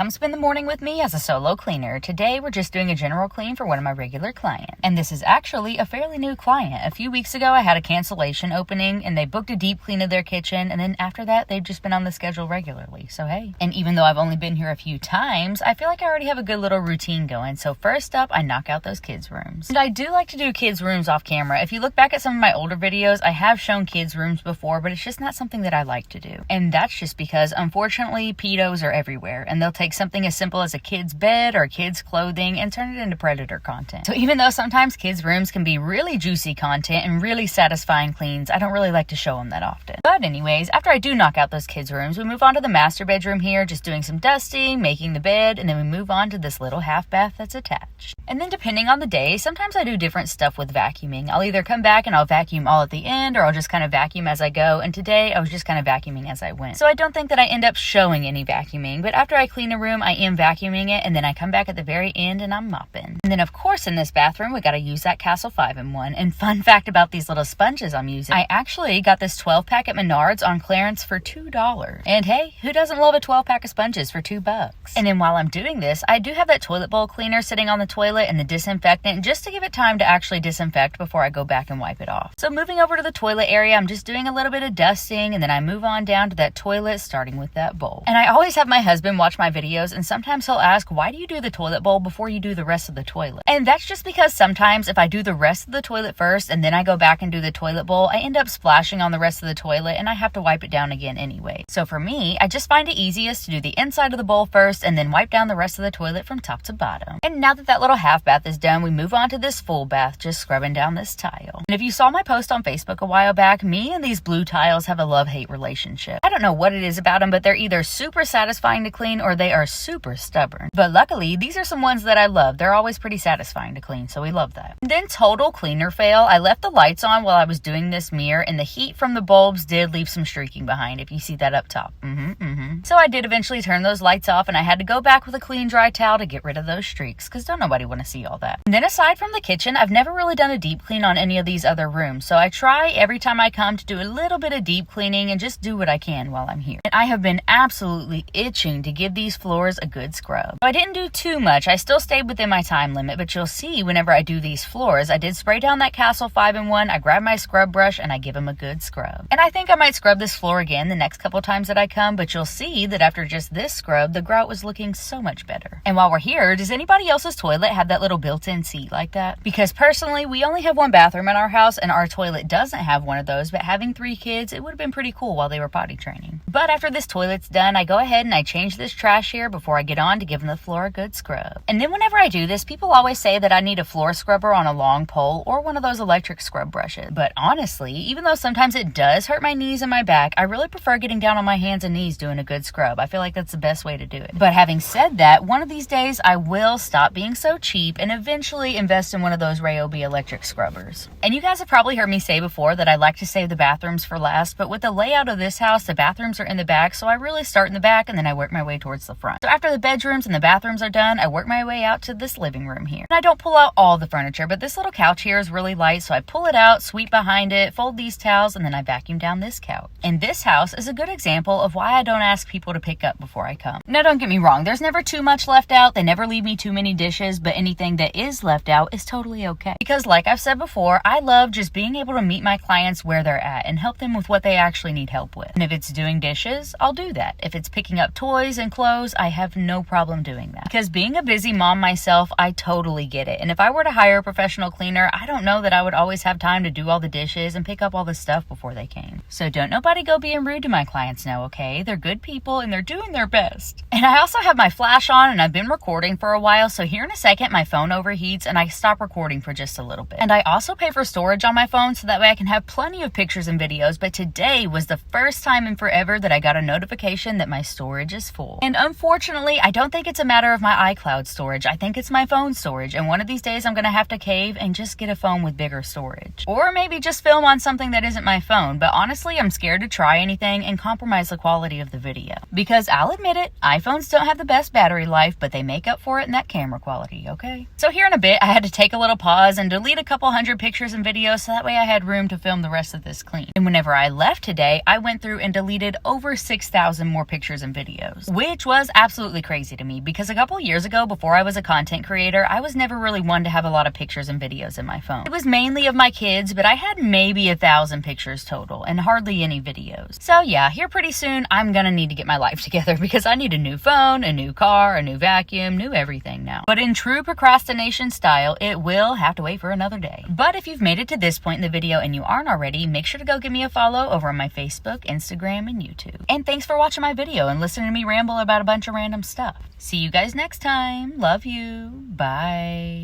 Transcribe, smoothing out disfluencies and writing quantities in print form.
come spend the morning with me as a solo cleaner. Today we're just doing a general clean for one of my regular clients. And this is actually a fairly new client. A few weeks ago I had a cancellation opening and they booked a deep clean of their kitchen, and then after that they've just been on the schedule regularly, so hey. And even though I've only been here a few times, I feel like I already have a good little routine going. So first up, I knock out those kids' rooms. And I do like to do kids' rooms off camera. If you look back at some of my older videos, I have shown kids' rooms before, but it's just not something that I like to do. And that's just because, unfortunately, pedos are everywhere, and they'll take something as simple as a kid's bed or kid's clothing and turn it into predator content. So even though sometimes kids' rooms can be really juicy content and really satisfying cleans, I don't really like to show them that often. But anyways, after I do knock out those kids' rooms, we move on to the master bedroom here, just doing some dusting, making the bed, and then we move on to this little half bath that's attached. And then depending on the day, sometimes I do different stuff with vacuuming. I'll either come back and I'll vacuum all at the end, or I'll just kind of vacuum as I go, and today I was just kind of vacuuming as I went. So I don't think that I end up showing any vacuuming, but after I clean a room, I am vacuuming it, and then I come back at the very end and I'm mopping. And then of course in this bathroom, we gotta use that Castle 5-in-1. And fun fact about these little sponges I'm using, I actually got this 12-pack at Menards on clearance for $2. And hey, who doesn't love a 12-pack of sponges for $2? And then while I'm doing this, I do have that toilet bowl cleaner sitting on the toilet and the disinfectant just to give it time to actually disinfect before I go back and wipe it off. So moving over to the toilet area, I'm just doing a little bit of dusting, and then I move on down to that toilet, starting with that bowl. And I always have my husband watch my videos, and sometimes he'll ask, why do you do the toilet bowl before you do the rest of the toilet? And that's just because sometimes if I do the rest of the toilet first and then I go back and do the toilet bowl, I end up splashing on the rest of the toilet and I have to wipe it down again anyway. So for me, I just find it easiest to do the inside of the bowl first and then wipe down the rest of the toilet from top to bottom. And now that that little half bath is done, we move on to this full bath, just scrubbing down this tile. And if you saw my post on Facebook a while back, me and these blue tiles have a love-hate relationship. I don't know what it is about them, but they're either super satisfying to clean or they are super stubborn. But luckily, these are some ones that I love. They're always pretty satisfying to clean, so we love that. And then total cleaner fail. I left the lights on while I was doing this mirror, and the heat from the bulbs did leave some streaking behind, if you see that up top. So I did eventually turn those lights off, and I had to go back with a clean dry towel to get rid of those streaks, because don't nobody want to see all that. And then aside from the kitchen, I've never really done a deep clean on any of these other rooms, so I try every time I come to do a little bit of deep cleaning and just do what I can while I'm here. And I have been absolutely itching to give these floors a good scrub. So I didn't do too much. I still stayed within my time limit, but you'll see whenever I do these floors, I did spray down that Castle 5-in-1, I grab my scrub brush, and I give them a good scrub. And I think I might scrub this floor again the next couple times that I come, but you'll see that after just this scrub, the grout was looking so much better. And while we're here, does anybody else's toilet have that little built-in seat like that? Because personally, we only have one bathroom in our house, and our toilet doesn't have one of those, but having 3 kids, it would have been pretty cool while they were potty training. But after this toilet's done, I go ahead and I change this trash here before I get on to giving the floor a good scrub. And then whenever I do this, people always say that I need a floor scrubber on a long pole or one of those electric scrub brushes. But honestly, even though sometimes it does hurt my knees and my back, I really prefer getting down on my hands and knees doing a good scrub. I feel like that's the best way to do it. But having said that, one of these days I will stop being so cheap and eventually invest in one of those Ryobi electric scrubbers. And you guys have probably heard me say before that I like to save the bathrooms for last, but with the layout of this house, the bathrooms are in the back, so I really start in the back and then I work my way towards the front. So after the bedrooms and the bathrooms are done, I work my way out to this living room here. And I don't pull out all the furniture, but this little couch here is really light, so I pull it out, sweep behind it, fold these towels, and then I vacuum down this couch. And this house is a good example of why I don't ask people to pick up before I come. Now don't get me wrong, there's never too much left out, they never leave me too many dishes, but anything that is left out is totally okay. Because like I've said before, I love just being able to meet my clients where they're at and help them with what they actually need help with. And if it's doing dishes, I'll do that. If it's picking up toys and clothes, I have no problem doing that. Because being a busy mom myself, I totally get it. And if I were to hire a professional cleaner, I don't know that I would always have time to do all the dishes and pick up all the stuff before they came. So don't nobody go being rude to my clients now, okay? They're good people and they're doing their best. And I also have my flash on and I've been recording for a while, so here in a second my phone overheats and I stop recording for just a little bit. And I also pay for storage on my phone so that way I can have plenty of pictures and videos, but today was the first time in forever that I got a notification that my storage is full. And unfortunately, I don't think it's a matter of my iCloud storage. I think it's my phone storage, and one of these days I'm gonna have to cave and just get a phone with bigger storage. Or maybe just film on something that isn't my phone, but honestly, I'm scared to try anything and compromise the quality of the video. video. Because I'll admit it, iPhones don't have the best battery life, but they make up for it in that camera quality, okay? So here in a bit, I had to take a little pause and delete a couple hundred pictures and videos so that way I had room to film the rest of this clean. And whenever I left today, I went through and deleted over 6,000 more pictures and videos, which was absolutely crazy to me because a couple years ago, before I was a content creator, I was never really one to have a lot of pictures and videos in my phone. It was mainly of my kids, but I had maybe 1,000 pictures total and hardly any videos. So yeah, here pretty soon, I'm gonna need to get my life together because I need a new phone, a new car, a new vacuum, new everything now. But in true procrastination style, it will have to wait for another day. But if you've made it to this point in the video and you aren't already, make sure to go give me a follow over on my Facebook, Instagram, and YouTube. And thanks for watching my video and listening to me ramble about a bunch of random stuff. See you guys next time. Love you. Bye.